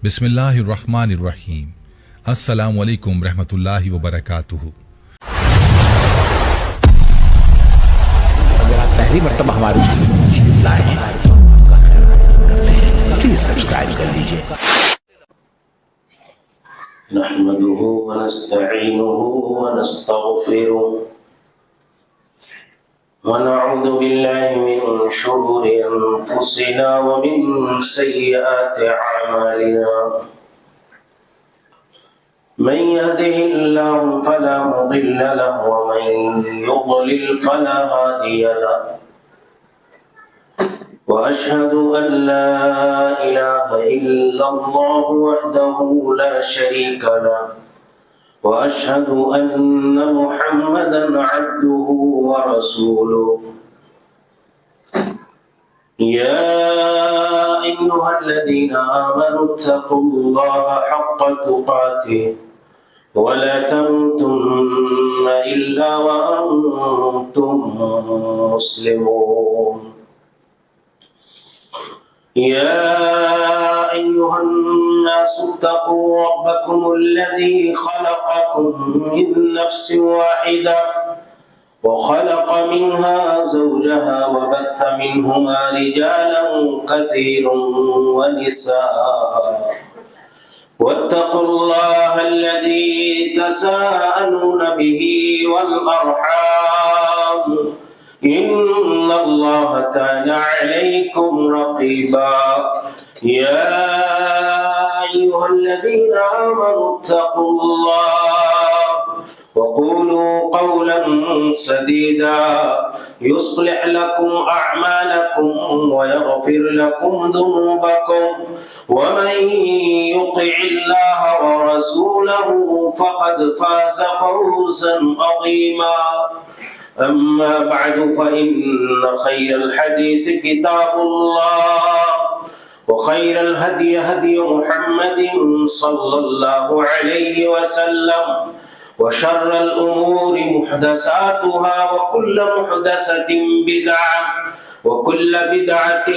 بسم اللہ الرحمن الرحیم۔ السلام علیکم رحمۃ اللہ وبرکاتہ۔ اگر آپ پہلی مرتبہ ہمارے لائے ہیں پلیز سبسکرائب کر لیجیے۔ نحمده ونستعينه ونستغفره ونعوذ بالله من شرور أنفسنا ومن سيئات أعمالنا، من يهده الله فلا مضل له ومن يضلل فلا هادي له، وأشهد أن لا إله إلا الله وحده لا شريك له، وأشهد أن محمدا عبده ورسوله. يا أيها الذين آمنوا اتقوا الله حق تقاته ولا تموتن إلا وأنتم مسلمون. يا أيها الناس اتقوا ربكم الذي خلقكم من نفس واحدة وخلق منها زوجها وبث منهما رجالا كثيرا ونساء، واتقوا الله الذي تساءلون به والأرحام إن الله كان عليكم رقيبا. يا أيها الذين آمنوا اتقوا الله وقولوا قولا سديدا يصلح لكم أعمالكم ويغفر لكم ذنوبكم، ومن يطع الله ورسوله فقد فاز فوزا عظيما. أما بعد فإن خير الحديث كتاب الله، وخير الهدي هدي محمد صلى الله عليه وسلم، وشر الأمور محدثاتها وكل محدثة بدعة وكل بدعة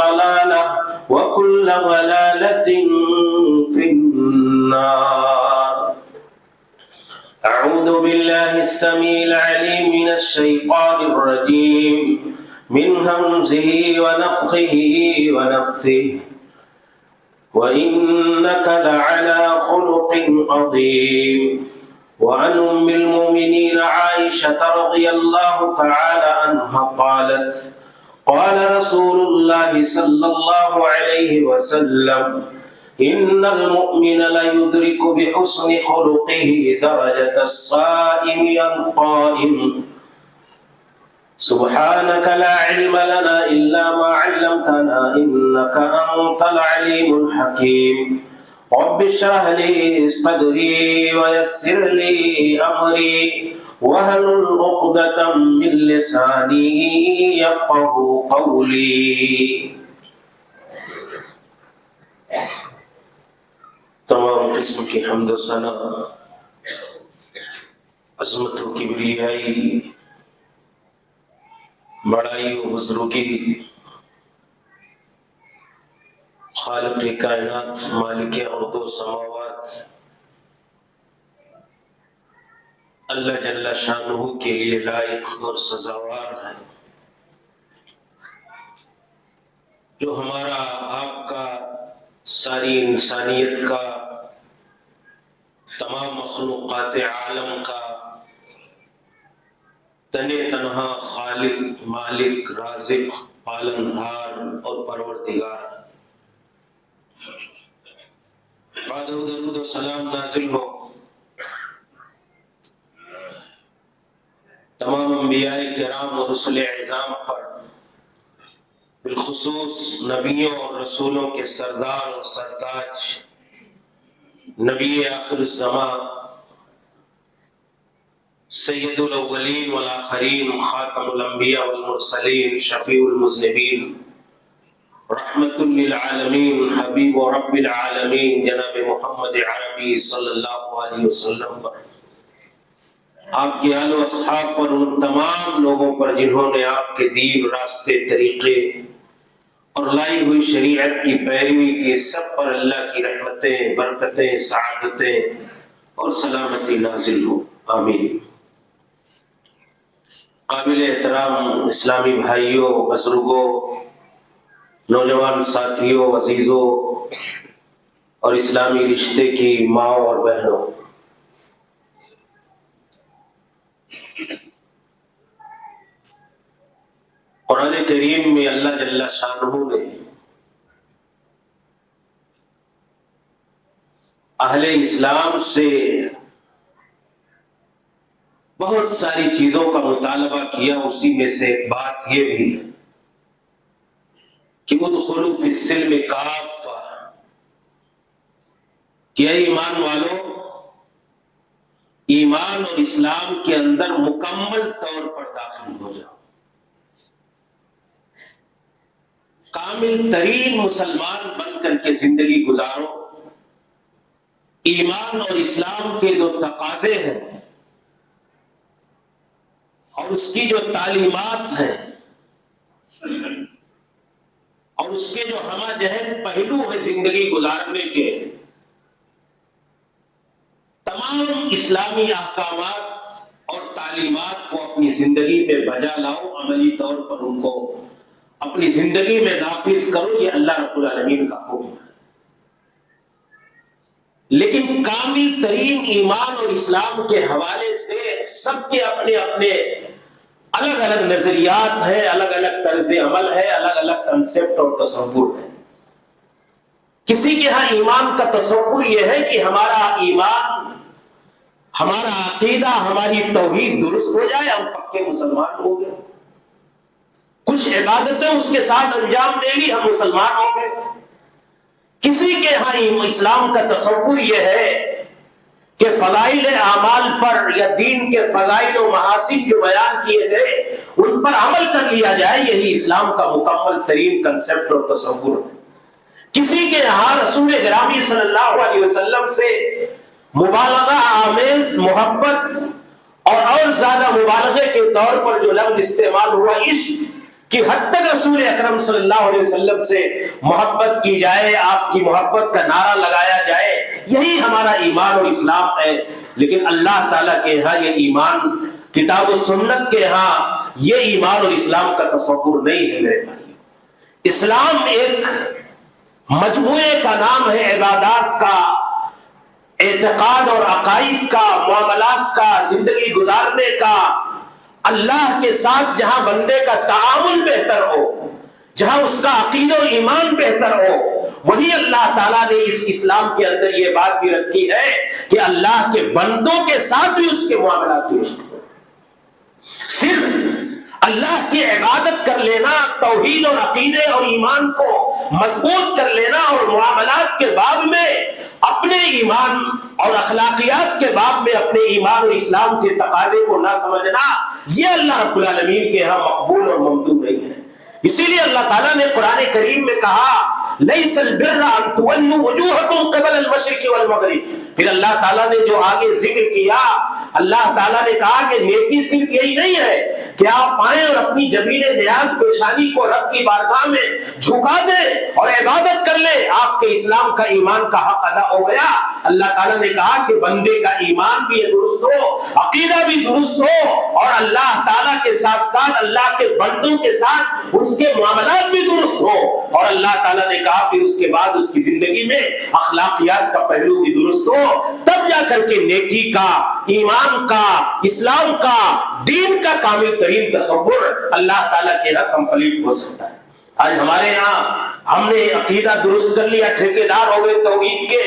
ضلالة وكل ضلالة في النار. أعوذ بالله السميع العليم من الشيطان الرجيم من همزه ونفخه ونفثه. وإنك لعلى خلق عظيم. وعن أم المؤمنين عائشة رضي الله تعالى عنها قالت قال رسول الله صلى الله عليه وسلم إن المؤمن ليدرك بحسن خلقه درجة الصائم القائم. سبحانك لا علم لنا إلا ما علمتنا إنك أنت العليم الحكيم. رب اشرح لي صدري ويسر لي أمري واحلل عقدة من لساني يفقهوا قولي. تمام قسم کی حمد و ثنا، عظمت و کبریائی، بڑائی و بزرگی خالق کائنات مالک ارض و سماوات اللہ جل شانہ کے لیے لائق اور سزاوار ہے، جو ہمارا آپ کا ساری انسانیت کا تمام مخلوقات عالم کا تنے تنہا خالق، مالک، رازق، پالنہار اور پروردگار. بعد درود و سلام نازل ہو تمام انبیاء کرام اور رسل اعظام پر، بالخصوص نبیوں اور رسولوں کے سردار اور سرتاج نبی آخر الزمان سید الاولین والآخرین خاتم الانبیاء والمرسلین شفیع المذنبین رحمت للعالمین حبیب و رب العالمین جناب محمد عربی صلی اللہ علیہ وسلم پر، آپ کے آل و اصحاب پر، ان تمام لوگوں پر جنہوں نے آپ کے دین، راستے، طریقے اور لائی ہوئی شریعت کی پیروی کی سب پر اللہ کی رحمتیں، برکتیں، سعادتیں اور سلامتی نازل ہو، آمین۔ قابل احترام اسلامی بھائیوں، بزرگوں، نوجوان ساتھیوں، عزیزوں اور اسلامی رشتے کی ماؤں اور بہنوں، قرآن کریم میں اللہ جل شانہ نے اہل اسلام سے بہت ساری چیزوں کا مطالبہ کیا۔ اسی میں سے ایک بات یہ بھی ہے کہ ادخلوا فی السلم کافہ، کہ اے ایمان والو، ایمان اور اسلام کے اندر مکمل طور پر داخل ہو جاؤ، کامل ترین مسلمان بن کر کے زندگی گزارو۔ ایمان اور اسلام کے جو تقاضے ہیں اور اس کی جو تعلیمات ہیں اور اس کے جو ہمہ جہت پہلو ہیں زندگی گزارنے کے، تمام اسلامی احکامات اور تعلیمات کو اپنی زندگی میں بجا لاؤ، عملی طور پر ان کو اپنی زندگی میں نافذ کرو، یہ اللہ رب العالمین کا حکم ہے۔ لیکن کامل ترین ایمان اور اسلام کے حوالے سے سب کے اپنے اپنے الگ الگ نظریات ہیں، الگ الگ طرز عمل ہے، الگ الگ کنسپٹ اور تصور ہے۔ کسی کے ہاں ایمان کا تصور یہ ہے کہ ہمارا ایمان، ہمارا عقیدہ، ہماری توحید درست ہو جائے، ہم پکے مسلمان ہو گئے، کچھ عبادتیں اس کے ساتھ انجام دے لی، ہم مسلمان ہو گئے۔ کسی کے ہاں اسلام کا تصور یہ ہے کہ فضائل اعمال پر یا دین کے فضائل و محاسن جو بیان کیے گئے ان پر عمل کر لیا جائے، یہی اسلام کا مکمل ترین کنسپٹ اور تصور ہے۔ کسی کے یہاں رسول گرامی صلی اللہ علیہ وسلم سے مبالغہ آمیز محبت اور زیادہ مبالغے کے طور پر جو لفظ استعمال ہوا عشق، کہ حد تک رسول اکرم صلی اللہ علیہ وسلم سے محبت کی جائے، آپ کی محبت کا نعرہ لگایا جائے، یہی ہمارا ایمان اور اسلام ہے۔ لیکن اللہ تعالیٰ کے ہاں یہ ایمان، کتاب و سنت کے ہاں یہ ایمان اور اسلام کا تصور نہیں ہے میرے بھائی۔ اسلام ایک مجموعے کا نام ہے، عبادات کا، اعتقاد اور عقائد کا، معاملات کا، زندگی گزارنے کا، اللہ کے ساتھ جہاں بندے کا تعامل بہتر ہو، جہاں اس کا عقیدہ و ایمان بہتر ہو، وہی اللہ تعالیٰ نے اس اسلام کے اندر یہ بات بھی رکھی ہے کہ اللہ کے بندوں کے ساتھ بھی اس کے معاملات درست ہو۔ صرف اللہ کی عبادت کر لینا، توحید اور عقیدے اور ایمان کو مضبوط کر لینا اور معاملات کے باب میں اپنے ایمان اور اخلاقیات کے باب میں اپنے ایمان اور اسلام کے تقاضے کو نہ سمجھنا، یہ اللہ رب العالمین کے ہاں مقبول اور ممدوح نہیں ہے۔ اسی لیے اللہ تعالیٰ نے قرآن کریم میں کہا لَيْسَ الْبِرَّ أَن تُوَلُّوا وُجُوهَكُمْ قِبَلَ الْمَشْرِقِ وَالْمَغْرِبِ۔ پھر اللہ تعالیٰ نے جو آگے ذکر کیا، اللہ تعالیٰ نے کہا کہ نیکی صرف یہی نہیں ہے کہ آپ آئیں اور اپنی جبین نیاز پیشانی کو رب کی بارگاہ میں جھکا دیں اور عبادت کر لیں، آپ کے اسلام کا ایمان کا حق ادا ہو گیا۔ اللہ تعالیٰ نے کہا کہ بندے کا ایمان بھی درست ہو، عقیدہ بھی درست ہو، اور اللہ تعالیٰ کے ساتھ ساتھ اللہ کے بندوں کے ساتھ اس کے معاملات بھی درست ہو، اور اللہ تعالیٰ نے کہا پھر اس کے بعد اس کی زندگی میں اخلاقیات کا پہلو بھی درست ہو، تب جا کر کے نیکی کا، ایمان کا، اسلام کا، دین کا کامل ترین تصور اللہ تعالیٰ کے یہاں کمپلیٹ ہو سکتا ہے۔ آج ہمارے یہاں ہم نے عقیدہ درست کر لیا، ٹھیکیدار ہو گئے توحید کے،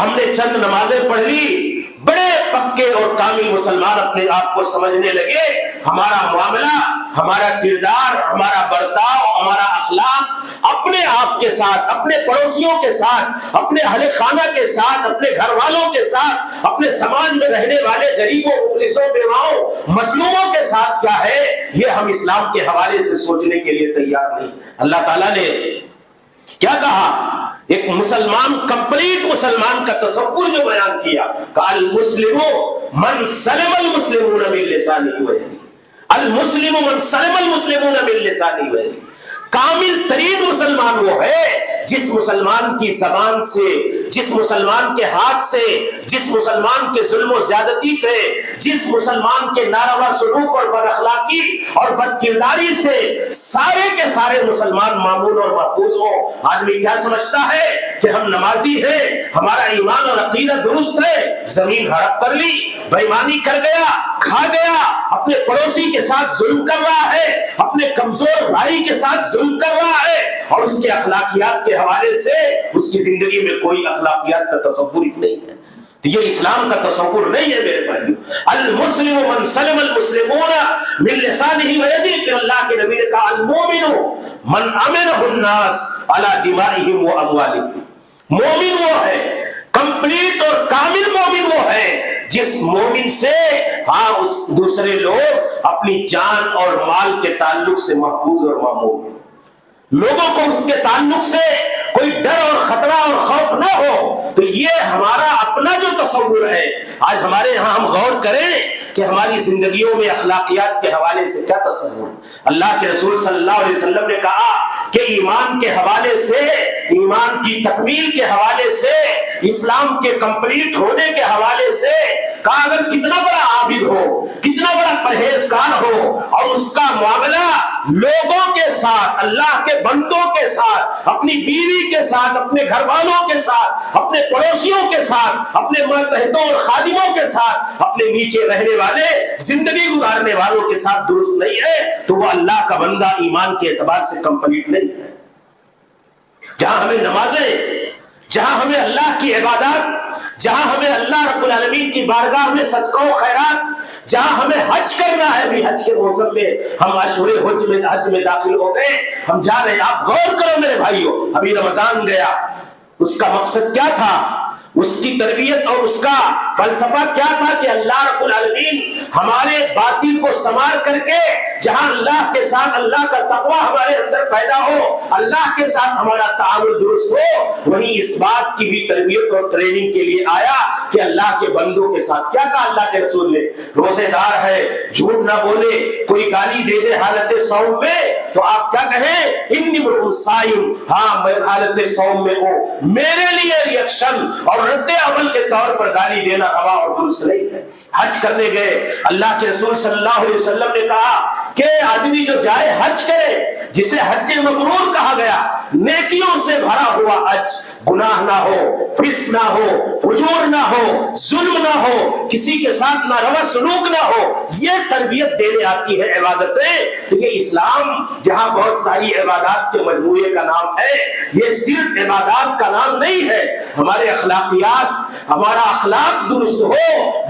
ہم نے چند نمازیں پڑھ لی، بڑے پکے اور کامل مسلمان اپنے آپ کو سمجھنے لگے، ہمارا معاملہ، ہمارا کردار، ہمارا برتاؤ، ہمارا اخلاق اپنے آپ کے ساتھ، اپنے پڑوسیوں کے ساتھ، اپنے اہل خانہ کے ساتھ، اپنے گھر والوں کے ساتھ، اپنے سماج میں رہنے والے غریبوں، مفلسوں، بیواؤں، مظلوموں کے ساتھ کیا ہے، یہ ہم اسلام کے حوالے سے سوچنے کے لیے تیار نہیں۔ اللہ تعالیٰ نے کیا کہا؟ ایک مسلمان، کمپلیٹ مسلمان کا تصور جو بیان کیا کہ المسلم من سلم المسلمون من لسانه ویدیہ، المسلم من سلم المسلمون من لسانه ویدیہ، کامل ترین مسلمان وہ ہے جس مسلمان کی زبان سے، جس مسلمان کے ہاتھ سے، جس مسلمان کے ظلم و زیادتی سے، جس مسلمان کے ناروا سلوک اور بد اخلاقی اور بد کرداری سے سارے کے سارے مسلمان معمول اور محفوظ ہو۔ آدمی کیا سمجھتا ہے کہ ہم نمازی ہیں، ہمارا ایمان اور عقیدہ درست ہے، زمین ہڑپ کر لی، بے ایمانی کر گیا، کھا گیا، اپنے پڑوسی کے ساتھ ظلم کر رہا ہے، اپنے کمزور بھائی کے ساتھ ظلم کر رہا ہے، اور اس کے اخلاقیات کے حوالے سے اس کی زندگی میں کوئی اخلاقیات کا تصور ہی نہیں ہے۔ یہ اسلام کا تصور نہیں ہے میرے بھائیو۔ المسلم من سلم المسلمون من لسانہ ویدہ، پھر اللہ کے نبی نے کہا المومن من امنہ الناس علی دمائہم و اموالہم۔ مومن وہ ہے، کمپلیٹ اور کامل مومن وہ ہے جس مومن سے اس دوسرے لوگ اپنی جان اور مال کے تعلق سے محفوظ اور معمول، لوگوں کو اس کے تعلق سے کوئی ڈر اور خطرہ اور خوف نہ ہو۔ تو یہ ہمارا اپنا جو تصور ہے، آج ہمارے ہاں ہم غور کریں کہ ہماری زندگیوں میں اخلاقیات کے حوالے سے کیا تصور ہے۔ اللہ کے رسول صلی اللہ علیہ وسلم نے کہا کہ ایمان کے حوالے سے، ایمان کی تکمیل کے حوالے سے، اسلام کے کمپلیٹ ہونے کے حوالے سے، کہا اگر کتنا بڑا عابد ہو، کتنا بڑا پرہیزگار ہو، اور اس کا معاملہ لوگوں کے ساتھ، اللہ کے بندوں کے ساتھ، اپنی بیوی کے ساتھ، اپنے گھر والوں کے ساتھ، اپنے پڑوسیوں کے ساتھ، اپنے ماتحتوں اور خادموں کے ساتھ، اپنے نیچے رہنے والے، زندگی گزارنے والوں کے ساتھ درست نہیں ہے، تو وہ اللہ کا بندہ ایمان کے اعتبار سے کمپلیٹ نہیں ہے۔ جہاں ہمیں نمازیں، جہاں ہمیں اللہ کی عبادات، جہاں ہمیں اللہ رب العالمین کی بارگاہ میں صدقہ و خیرات، جہاں ہمیں حج کرنا ہے، بھی حج کے موسم میں ہم اشہر حج میں داخل ہو گئے، ہم جا رہے ہیں۔ آپ غور کرو میرے بھائیو، ابھی رمضان گیا، اس کا مقصد کیا تھا؟ اس کی تربیت اور اس کا فلسفہ کیا تھا کہ اللہ رب العالمین ہمارے باطن کو سنوار کر کے جہاں اللہ کے ساتھ اللہ کا تقوی ہمارے اندر پیدا ہو، اللہ کے ساتھ ہمارا تعامل درست ہو، وہیں اس بات کی بھی تربیت اور ٹریننگ کے لیے آیا کہ اللہ کے بندوں کے ساتھ کیا کہا اللہ کے رسول نے؟ روزے دار ہے، جھوٹ نہ بولے، کوئی گالی دے دے حالت صوم میں تو آپ کیا کہیں؟ انی امرؤ صائم، ہاں میں حالت صوم میں ہوں، میرے لیے ریئیکشن اور رد عمل کے طور پر گالی دینا روا اور درست نہیں ہے۔ حج کرنے گئے، اللہ کے رسول صلی اللہ علیہ وسلم نے کہا کہ آدمی جو جائے حج کرے، جسے حج مبرور کہا گیا، نیکیوں سے بھرا ہوا حج، گناہ نہ ہو، فسق نہ ہو، فجور نہ ہو، ظلم نہ ہو، کسی کے ساتھ ناروا سلوک نہ ہو، یہ تربیت دینے آتی ہے عبادتیں۔ تو یہ اسلام جہاں بہت ساری عبادات کے مجموعے کا نام ہے، یہ صرف عبادات کا نام نہیں ہے۔ ہمارے اخلاقیات، ہمارا اخلاق درست ہو،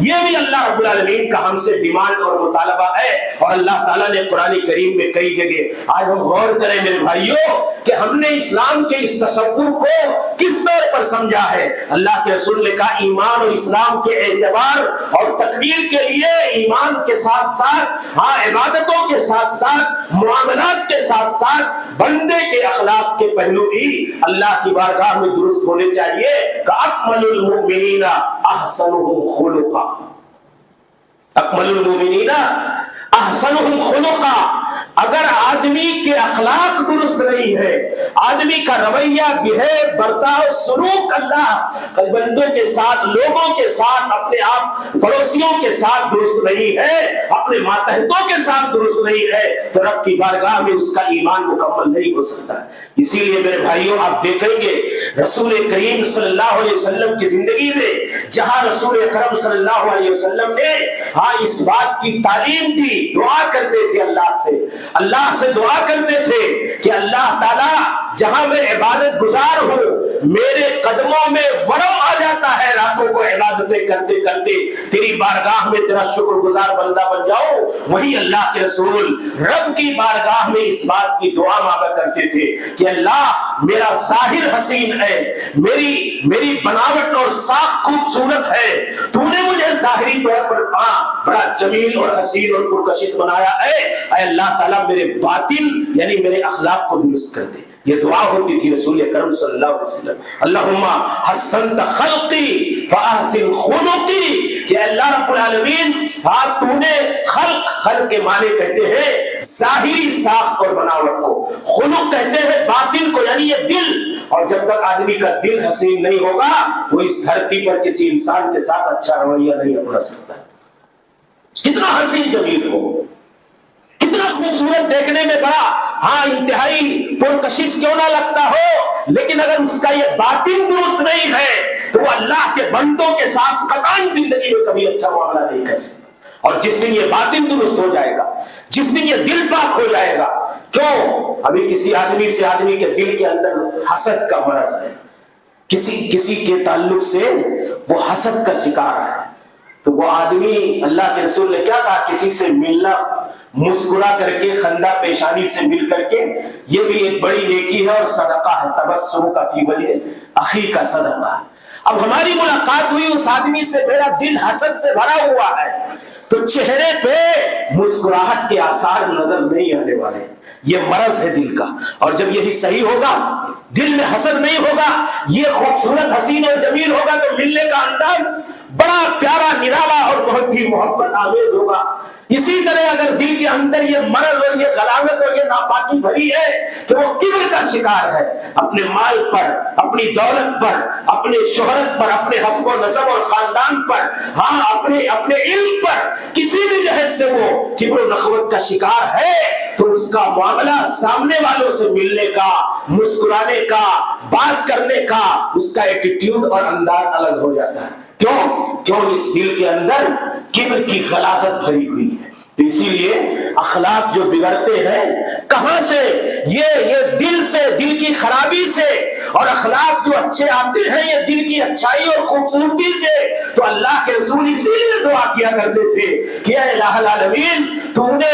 یہ بھی اللہ رب العالمین کا ہم سے ڈیمانڈ اور مطالبہ ہے، اور اللہ تعالیٰ نے قرآن کریم میں کئی جگہ، آج ہم غور کریں میرے بھائیوں کہ ہم نے اسلام کے اس تصور کو کس طور پر سمجھا ہے۔ اللہ کے رسول نے کہا ایمان اور اسلام کے اعتبار اور تکمیل کے لیے ایمان کے ساتھ ساتھ، عبادتوں کے ساتھ ساتھ، معاملات کے ساتھ ساتھ بندے کے اخلاق کے پہلو بھی اللہ کی بارگاہ میں درست ہونے چاہیے۔ اکمل المؤمنین احسنهم خلقا، اکمل المؤمنین احسنهم خلقا۔ اگر آدمی کے اخلاق درست نہیں ہے، آدمی کا رویہ، بہیو، برتاؤ، سلوک اللہ بندوں کے ساتھ، لوگوں کے ساتھ، اپنے آپ پڑوسیوں کے ساتھ درست نہیں ہے، اپنے ماتحتوں کے ساتھ درست نہیں ہے، تو رب کی بارگاہ میں اس کا ایمان مکمل نہیں ہو سکتا۔ اسی لیے میرے بھائیوں آپ دیکھیں گے رسول کریم صلی اللہ علیہ وسلم کی زندگی میں جہاں رسول اکرم صلی اللہ علیہ وسلم نے اس بات کی تعلیم دی، دعا کرتے تھے اللہ سے دعا کرتے تھے کہ اللہ تعالیٰ جہاں میں عبادت گزار ہوں، میرے قدموں میں ورم آ جاتا ہے، راتوں کو عبادتیں کرتے کرتے تیری بارگاہ میں تیرا شکر گزار بندہ بن جاؤں۔ وہی اللہ کے رسول رب کی بارگاہ میں اس بات کی دعا مانگا کرتے تھے کہ اللہ میرا ظاہر حسین ہے، میری بناوٹ اور ساخت خوبصورت ہے، تو نے مجھے ظاہری طور پر بڑا جمیل اور حسین اور پرکشش بنایا ہے، اے اللہ تعالیٰ میرے باطن یعنی میرے اخلاق کو درست کر دے۔ یہ دعا ہوتی تھی رسول اکرم صلی اللہ علیہ وسلم، اللہم حسنت خلقی فاحسن خلقی، کہ اللہ رب العالمین تو نے خلق کے معنی کہتے ہیں ظاہری ساخت اور بناوٹ کو، خلق کہتے ہیں باطن کو، یعنی یہ دل، اور جب تک آدمی کا دل حسین نہیں ہوگا وہ اس دھرتی پر کسی انسان کے ساتھ اچھا رویہ نہیں اپنا سکتا۔ کتنا حسین جمیل ہو، کتنا خوبصورت دیکھنے میں بڑا انتہائی پرکشش کیوں نہ لگتا ہو، لیکن اگر اس کا یہ باطن درست نہیں ہے تو وہ اللہ کے بندوں کے ساتھ قطعاً زندگی میں کبھی اچھا معاملہ نہیں کر سکتا۔ اور جس دن یہ باطن درست ہو جائے گا، جس دن یہ دل پاک ہو جائے گا، کیوں ابھی کسی آدمی سے آدمی کے دل کے اندر حسد کا مرض ہے، کسی کے تعلق سے وہ حسد کا شکار ہے، تو وہ آدمی، اللہ کے رسول نے کیا کہا، کسی سے ملنا مسکرا کر کے، خندہ پیشانی سے مل کر کے، یہ بھی ایک بڑی نیکی ہے اور صدقہ ہے، تبسم کا فی وجہ اخی کا صدقہ۔ اب ہماری ملاقات ہوئی اس آدمی سے، میرا دل حسد سے بھرا ہوا ہے، تو چہرے پہ مسکراہٹ کے آثار نظر نہیں آنے والے، یہ مرض ہے دل کا۔ اور جب یہی صحیح ہوگا، دل میں حسد نہیں ہوگا، یہ خوبصورت حسین اور جمیل ہوگا، تو ملنے کا انداز بڑا پیارا، نرالا اور بہت ہی محبت آمیز ہوگا۔ اسی طرح اگر دل کے اندر یہ مرض اور یہ غلاظت اور یہ ناپاکی بھری ہے کہ وہ کبر کا شکار ہے، اپنے مال پر، اپنی دولت پر، اپنے شہرت پر، اپنے حسب و نسب اور خاندان پر، اپنے علم پر، کسی بھی جہت سے وہ کبر و نخوت کا شکار ہے، تو اس کا معاملہ سامنے والوں سے ملنے کا، مسکرانے کا، بات کرنے کا، اس کا ایٹیٹیوڈ اور انداز الگ ہو جاتا ہے۔ کیوں اس دل کے اندر کبر کی غلاظت بھری ہوئی ہے۔ اسی لیے اخلاق جو بگڑتے ہیں کہاں سے، یہ دل سے، دل کی خرابی سے، اور اخلاق جو اچھے آتے ہیں یہ دل کی اچھائی اور خوبصورتی سے۔ تو اللہ کے رسول اسی لیے دعا کیا کرتے تھے کہ اے الہ العالمین، تو نے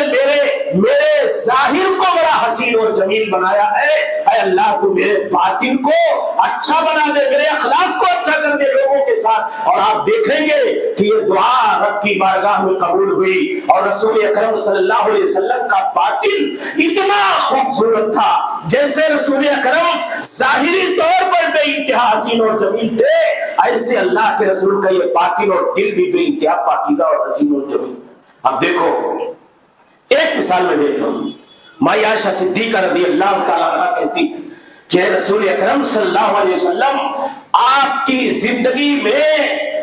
میرے ظاہر کو بڑا حسین اور جمیل بنایا ہے، اے اللہ تو میرے باطن کو اچھا بنا دے، میرے اخلاق کو اچھا کر دے لوگوں کے ساتھ۔ اور آپ دیکھیں گے کہ یہ دعا رب کی بارگاہ میں قبول ہوئی، اور رسول اکرم صلی اللہ علیہ وسلم کا باطن اتنا خوبصورت تھا، جیسے رسول اکرم ظاہری طور پر بے انتہا حسین اور جمیل تھے، ایسے اللہ کے رسول کا یہ باطن اور دل بھی بے انتہا پاکیزہ اور حسین اور جمیل۔ اب دیکھو، ایک مثال میں دیتا ہوں، مائی عائشہ صدیقہ رضی اللہ تعالیٰ عنہا کہتی کہ رسول اکرم صلی اللہ علیہ وسلم آپ کی زندگی میں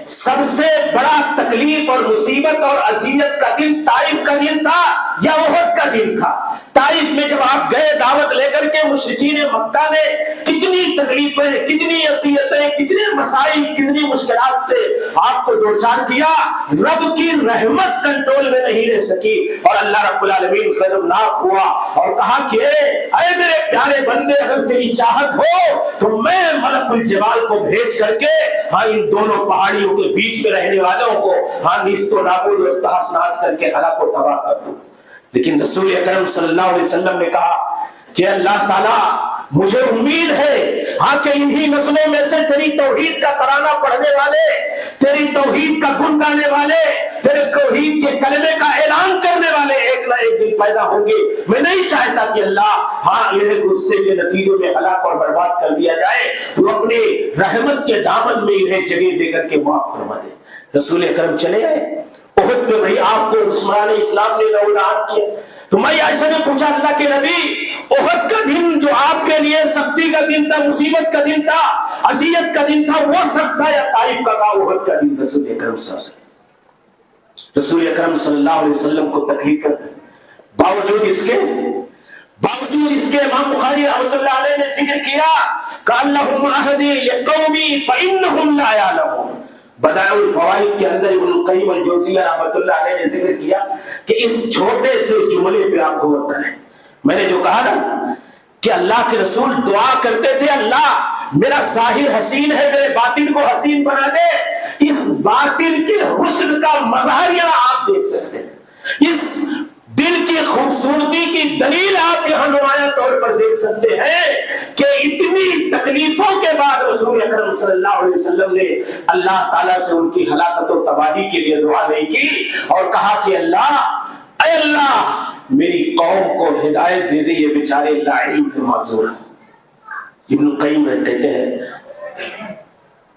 سب سے بڑا تکلیف اور مصیبت اور اذیت کا دن طائف کا دن تھا یا احد کا دن تھا؟ طائف میں جب آپ گئے دعوت لے کر کے، مشرکین مکہ نے کتنی تکلیفیں، کتنی اذیتیں، کتنے مسائل، کتنی مشکلات سے آپ کو دوچار کیا، رب کی رحمت کنٹرول میں نہیں رہ سکی، اور اللہ رب العالمین غضبناک ہوا اور کہا کہ اے میرے پیارے بندے، اگر تیری چاہت ہو تو میں ملک الجبال کو بھیج کر کے ان دونوں پہاڑیوں کے بیچ میں رہنے والوں کو نیست و نابود اور تحس نحس کر کے ہلاک و تباہ کر دوں۔ لیکن رسول اکرم صلی اللہ علیہ وسلم نے کہا کہ اللہ تعالیٰ مجھے امید ہے کہ انہی نسلوں میں سے تیری توحید کا ترانہ پڑھنے والے، تیری توحید کا گن گانے والے، تیرے توحید کے کلمے کا اعلان کرنے والے ایک نہ ایک دن پیدا ہوں گے۔ میں نہیں چاہتا کہ اللہ انہیں غصے کے نتیجے میں ہلاک اور برباد کر دیا جائے، تو اپنے رحمت کے دامن میں انہیں جگہ دے کر کے معاف فرما دے۔ رسول اکرم چلے آئے احد پہ، بھائی آپ کو عثمان اسلام نے لعان کیا، تو میں عائشہ نے پوچھا اللہ کے نبی، احد کا دن جو آپ کے لیے سختی کا دن تھا، مصیبت کا دن تھا، اذیت کا دن تھا، وہ سخت تھا یا طائف کا احد کا دن؟ رسول اکرم صلی اللہ علیہ وسلم کو تکلیف ہے، باوجود اس کے امام بخاری رحمۃ اللہ علیہ نے ذکر کیا کہ اللہم اہدی لقومی فإنہم لا یعلمون۔ بدائع الفوائد کے اندر ابن القیم الجوزیہ رحمۃ اللہ علیہ نے ذکر کیا کہ اس چھوٹے سے جملے پہ آپ غور کریں۔ میں نے جو کہا نا کہ اللہ کے رسول دعا کرتے تھے، اللہ میرا ظاہر حسین ہے، میرے باطن کو حسین بنا دے، اس باطن کے حسن کا مظہر یہاں آپ دیکھ سکتے ہیں، اس دل کی خوبصورتی کی دلیل آپ یہاں نمایاں طور پر دیکھ سکتے ہیں کہ اتنی تکلیفوں کے بعد رسول اکرم صلی اللہ علیہ وسلم نے اللہ تعالیٰ سے ان کی ہلاکت و تباہی کے لیے دعا نہیں کی، اور کہا کہ اے اللہ میری قوم کو ہدایت دے دے، یہ بیچارے لا علم ہے، معذور ہیں۔ ابن القیم کہتے ہیں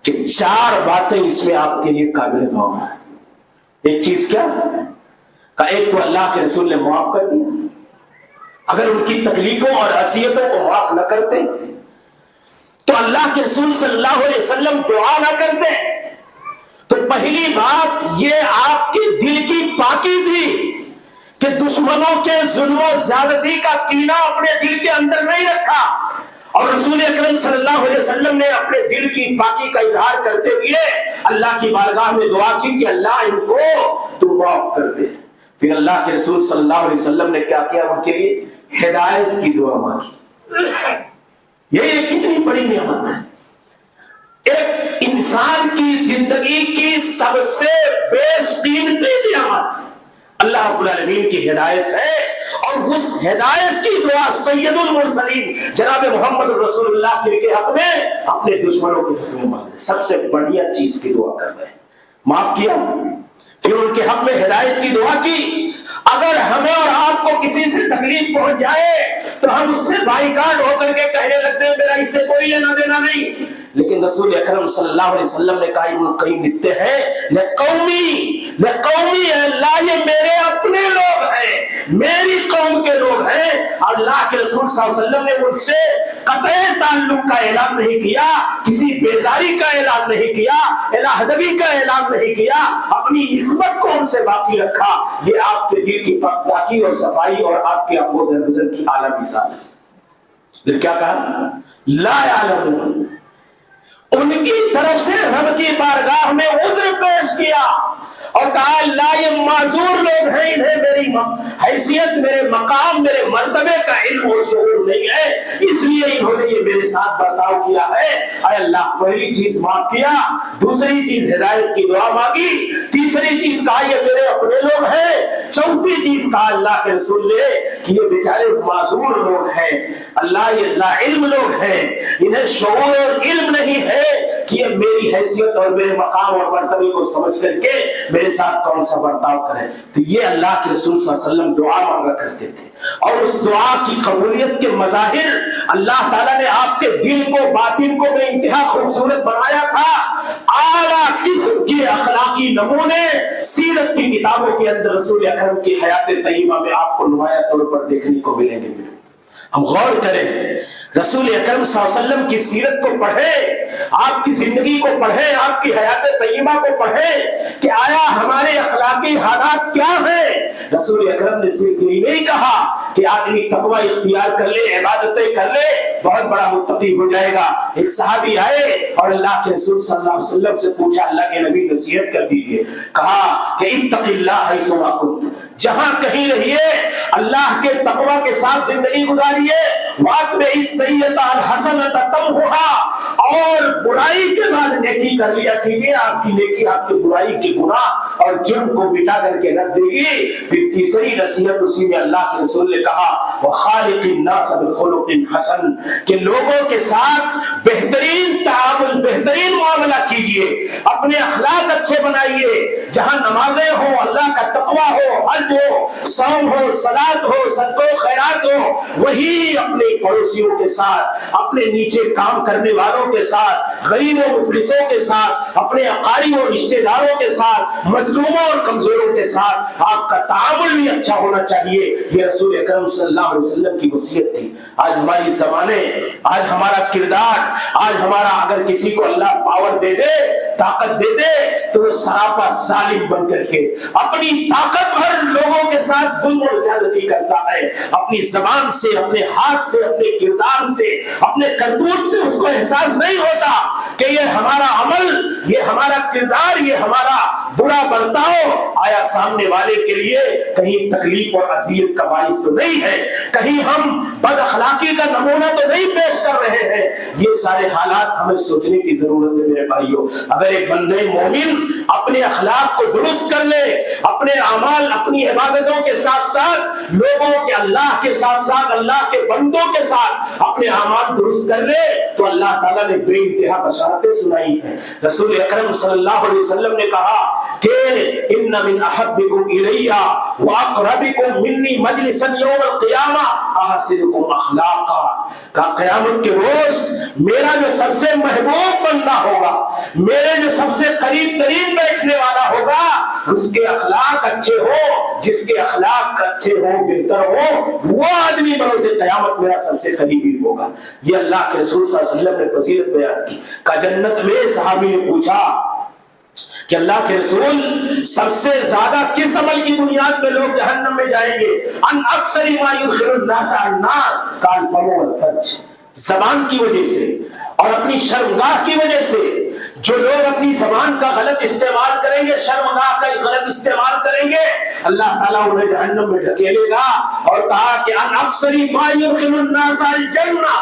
کہ 4 باتیں اس میں آپ کے لیے قابل غور ہیں۔ ایک چیز کیا کہ ایک تو اللہ کے رسول نے معاف کر دیا، اگر ان کی تکلیفوں اور اذیتوں کو معاف نہ کرتے تو اللہ کے رسول صلی اللہ علیہ وسلم دعا نہ کرتے۔ تو پہلی بات یہ آپ کے دل کی پاکی تھی کہ دشمنوں کے ظلم و زیادتی کا کینہ اپنے دل کے اندر نہیں رکھا، اور رسول اکرم صلی اللہ علیہ وسلم نے اپنے دل کی پاکی کا اظہار کرتے ہوئے اللہ کی بارگاہ میں دعا کی کہ اللہ ان کو تو معاف کر دے۔ پھر اللہ کے رسول صلی اللہ علیہ وسلم نے کیا کیا؟ ان کے لیے ہدایت کی دعا مانگی۔ یہ کتنی بڑی نعمت ہے، ایک انسان کی زندگی کی سب سے بیش قیمتی نعمت اللہ رب العالمین کی ہدایت ہے، اور اس ہدایت کی دعا سید المرسلین جناب محمد رسول اللہ کے حق میں اپنے دشمنوں کے حق میں مانگے۔ سب سے بڑھیا چیز کی دعا کر رہے ہیں، معاف کیا، پھر ان کے حق میں ہدایت کی دعا کی۔ اگر ہمیں اور آپ کو کسی سے تکلیف پہنچ جائے تو ہم اس سے بائیکاٹ ہو کر کے کہنے لگتے ہیں میرا اس سے کوئی لینا دینا نہیں، لیکن رسول اکرم صلی اللہ علیہ وسلم نے کہا، ابن القیم لکھتے ہیں لقومی اللہ، یہ میرے اپنے لوگ ہیں، میری قوم کے لوگ ہیں۔ اللہ کے رسول صلی اللہ علیہ وسلم نے ان سے قطع تعلق کا اعلان نہیں کیا، کسی بیزاری کا اعلان نہیں کیا، علیحدگی کا اعلان نہیں کیا، اپنی نسبت کو ان سے باقی رکھا۔ یہ آپ کے دل کی پاکی اور صفائی اور آپ کے عفو و درگزر کی اعلیٰ مثال ہے۔ پھر کیا کہا؟ لا یعلمون، ان کی طرف سے رب کی بارگاہ میں عذر پیش کیا اور کہا اللہ یہ معذور لوگ ہیں، انہیں میری حیثیت، میرے مقام، میرے مرتبے کا علم و شعور نہیں ہے، اس لیے انہوں نے یہ میرے ساتھ برتاؤ کیا ہے۔ اے اللہ، پہلی چیز معاف کیا، دوسری چیز ہدایت کی دعا مانگی، تیسری چیز کہا یہ میرے اپنے لوگ ہیں، چوتھی چیز کہا اللہ کے رسول نے کہ یہ بیچارے معذور لوگ ہیں، اللہ یہ لا علم لوگ ہیں، انہیں شعور اور علم نہیں ہے کہ یہ میری حیثیت اور میرے مقام اور مرتبے کو سمجھ کر کے میرے ساتھ کون سا برتاؤ کرے۔ تو یہ اللہ کے رسول صلی اللہ علیہ وسلم دعا مانگا کرتے تھے، اور اس دعا کی قبولیت کے مظاہر اللہ تعالیٰ نے آپ کے دل کو، باطن کو بے انتہا خوبصورت بنایا تھا۔ اعلیٰ قسم کے اخلاقی نمونے سیرت کی کتابوں کے اندر رسول اکرم کی حیات طیبہ میں آپ کو نمایاں طور پر دیکھنے کو ملیں گے۔ ہم غور کریں، رسول اکرم صلی اللہ علیہ وسلم کی سیرت کو پڑھیں، آپ کی زندگی کو پڑھیں، آپ کی حیات طیبہ کو پڑھیں کہ آیا ہمارے اخلاقی حالات کیا ہیں۔ رسول اکرم نے صرف یہ نہیں کہا کہ آدمی تقوی اختیار کر لے، عبادتیں کر لے، بہت بڑا متقی ہو جائے گا۔ ایک صحابی آئے اور اللہ کے رسول صلی اللہ علیہ وسلم سے پوچھا، اللہ کے نبی نصیحت کر دیجیے، کہا کہ اتق اللہ حیث ما کنت، جہاں کہیں رہیے اللہ کے تقوی کے ساتھ زندگی گزاریے، واتبع السیئۃ الحسنۃ تمحها، اور برائی کے بعد نیکی کر لیا کیجیے، آپ کی نیکی آپ کی برائی کے گناہ اور جرم کو مٹا کر کے رکھ دے گی۔ پھر تیسری نصیحت اسی میں اللہ کے رسول نے کہا، وخالق الناس بخلق حسن، کہ لوگوں کے ساتھ بہترین تعامل، بہترین معاملہ کیجیے، اپنے اخلاق اچھے بنائیے، جہاں نمازیں ہوں، اللہ کا تقوی ہو، حج ہو، صوم ہو، صلاۃ ہو، صدقہ و خیرات ہو، وہی اپنے پڑوسیوں کے ساتھ، اپنے نیچے کام کرنے والوں کے ساتھ، غریب و مفلسوں کے ساتھ، اپنے اقارب و رشتہ داروں کے ساتھ، مظلوموں اور کمزوروں کے ساتھ آپ کا تعامل بھی اچھا ہونا چاہیے۔ یہ رسول اکرم صلی اللہ علیہ وسلم کی وصیت تھی۔ آج ہماری زمانے، آج ہمارا کردار، آج ہمارا اگر کسی کو اللہ پاور دے دے، طاقت دے دے، تو وہ سراپا ظالم بن کر کے اپنی طاقت بھر لوگوں کے ساتھ ظلم و زیادتی کرتا ہے، اپنی زبان سے، اپنے ہاتھ سے، اپنے کردار سے، اپنے کرتوت سے اس کو احساس نہیں ہوتا کہ یہ ہمارا عمل، یہ ہمارا کردار، یہ ہمارا برا برتاؤ آیا سامنے والے کے لیے کہیں تکلیف اور اذیت کا باعث تو نہیں ہے، کہیں ہم بد اخلاقی کا نمونہ تو نہیں پیش کر رہے ہیں۔ یہ سارے حالات ہمیں سوچنے کی ضرورت ہے میرے بھائیوں۔ اگر ایک بندے مومن اپنے اخلاق کو درست کر لے، اپنے اعمال، اپنی عبادتوں کے ساتھ ساتھ لوگوں کے، اللہ کے ساتھ ساتھ اللہ کے بندوں کے ساتھ اپنے اعمال درست کر لے، تو اللہ تعالیٰ نے بے انتہا بشارتیں سنائی ہیں۔ رسول اکرم صلی اللہ علیہ وسلم نے کہا کہ ان من احبکم الی واقربکم منی مجلسا یوم القیامہ احسنکم اخلاقا، کہا قیامت کے روز میرا جو سب سے محبوب بندہ ہوگا، میرے جو سب سے قریب ترین بیٹھنے والا ہوگا، اس کے اخلاق اچھے ہو، جس کے اخلاق اچھے ہو، بہتر ہو، وہ آدمی بروز قیامت میرا سب سے قریبی ہوگا۔ یہ اللہ کے رسول صلی اللہ علیہ وسلم نے فضیلت بیان کی۔ کہا جنت میں صحابی نے پوچھا کہ اللہ کے رسول سب سے زیادہ کس عمل کی بنیاد پہ لوگ جہنم میں جائیں گے؟ ان اکثر ما يدخل الناس النار، قال الفم والفرج، زبان کی وجہ سے اور اپنی شرمگاہ کی وجہ سے جو لوگ اپنی زبان کا غلط استعمال کریں گے، شرمگاہ کا غلط استعمال کریں گے، اللہ تعالیٰ انہیں جہنم میں ڈھکیلے گا۔ اور کہا کہ ان اکثر ما يدخل الناس الجنہ،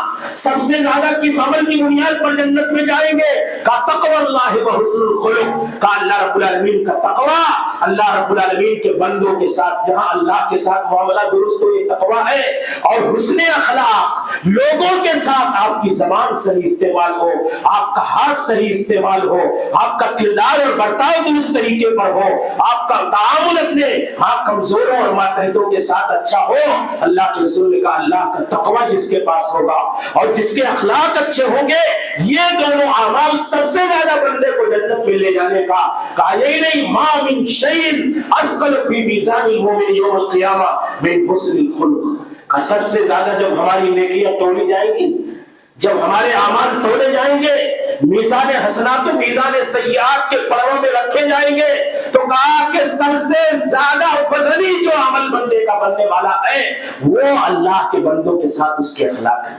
سب سے زیادہ کس عمل کی بنیاد پر جنت میں جائیں گے؟ کہا تقوی اللہ وحسن الخلق، کہا اللہ رب العالمین کا تقوی، اللہ رب العالمین کے بندوں کے ساتھ جہاں اللہ کے ساتھ معاملہ درست ہو، یہ تقوی ہے۔ اور حسن اخلاق، لوگوں کے ساتھ آپ کی زبان صحیح استعمال ہو، آپ کا ہاتھ صحیح استعمال ہو، آپ کا کردار اور برتاؤ درست طریقے پر ہو، آپ کا تعامل اپنے کمزوروں اور ماتحتوں کے ساتھ اچھا ہو۔ اللہ کے رسول نے کہا اللہ کا تقوی جس کے پاس ہوگا اور جس کے اخلاق اچھے ہوں گے، یہ دونوں اعمال سب سے زیادہ بندے کو جنت میں لے جانے کا۔ کہا یہی نہیں، ما من شیء اثقل فی میزان المؤمن یوم القیامہ من حسن الخلق، کہا سب سے زیادہ جب ہماری نیکیاں توڑی جائیں گی، جب ہمارے اعمال تولے جائیں گے، میزان حسنات و میزان سیئات کے پڑوں میں رکھے جائیں گے، تو کہا کہ سب سے زیادہ بدنی جو عمل بندے کا بننے والا ہے وہ اللہ کے بندوں کے ساتھ اس کے اخلاق ہے،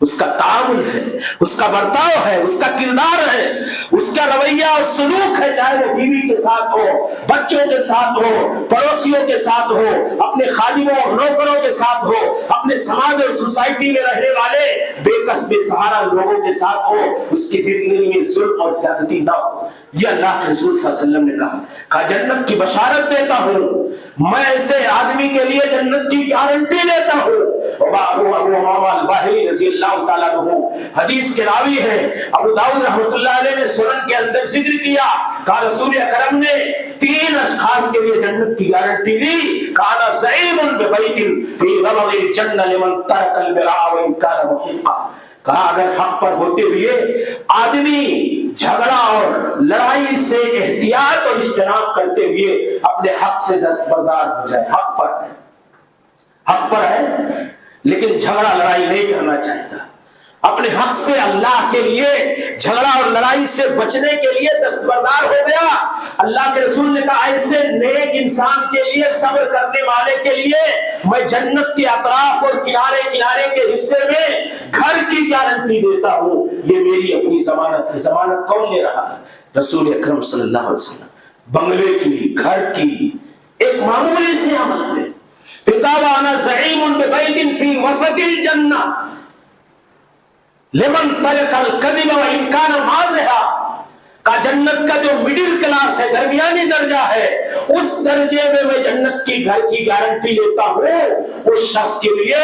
اس کا تعامل ہے، اس کا برتاؤ ہے، اس کا کردار ہے، اس کا رویہ اور سلوک ہے، چاہے وہ بیوی کے ساتھ ہو، بچوں کے ساتھ ہو، پڑوسیوں کے ساتھ ہو، اپنے خادموں اور نوکروں کے ساتھ ہو، اپنے سماج اور سوسائٹی میں رہنے والے بے کس بے سہارا لوگوں کے ساتھ ہو، اس کی زندگی میں ظلم اور زیادتی نہ ہو۔ یہ اللہ کے رسول صلی اللہ علیہ وسلم نے کہا جنت کی بشارت دیتا ہوں، میں ایسے آدمی کے لیے جنت کی گارنٹی دیتا ہوں۔ ابو امامہ الباہلی رضی اللہ تعالیٰ عنہ حدیث کے راوی ہیں، ابو داؤد رحمۃ اللہ علیہ نے سنن کے اندر ذکر کیا، کہا رسول اکرم نے 3 اشخاص کے لیے جنت کی گارنٹی لی، کہا زعیم ببیت فی ربض الجنہ لمن ترک المراء وان کان محقا، کہا اگر حق پر ہوتے ہوئے آدمی جھگڑا اور لڑائی سے احتیاط اور اجتناب کرتے ہوئے اپنے حق سے دستبردار ہو جائے، حق پر ہے لیکن جھگڑا لڑائی نہیں کرنا چاہتا، اپنے حق سے اللہ کے لیے جھگڑا اور لڑائی سے بچنے کے لیے دستبردار ہو گیا، اللہ کے رسول نے کہا ایسے نیک انسان کے لیے، صبر کرنے والے کے لیے میں جنت کے اطراف اور کنارے کنارے کے حصے میں گھر کی گارنٹی دیتا ہوں، یہ میری اپنی ضمانت ہے۔ ضمانت کون لے رہا ہے؟ رسول اکرم صلی اللہ علیہ وسلم۔ بنگلے کی، گھر کی، ایک معمولی سے عمل میں پھر کہا انا زعیم ببیت فی وسط الجنہ لمن ترک الکذب وان کان مازحا، کا جنت کا جو مڈل کلاس ہے، درمیانی درجہ ہے، اس درجے میں جنت کی گھر کی گارنٹی لیتا ہوں اس شخص کے لیے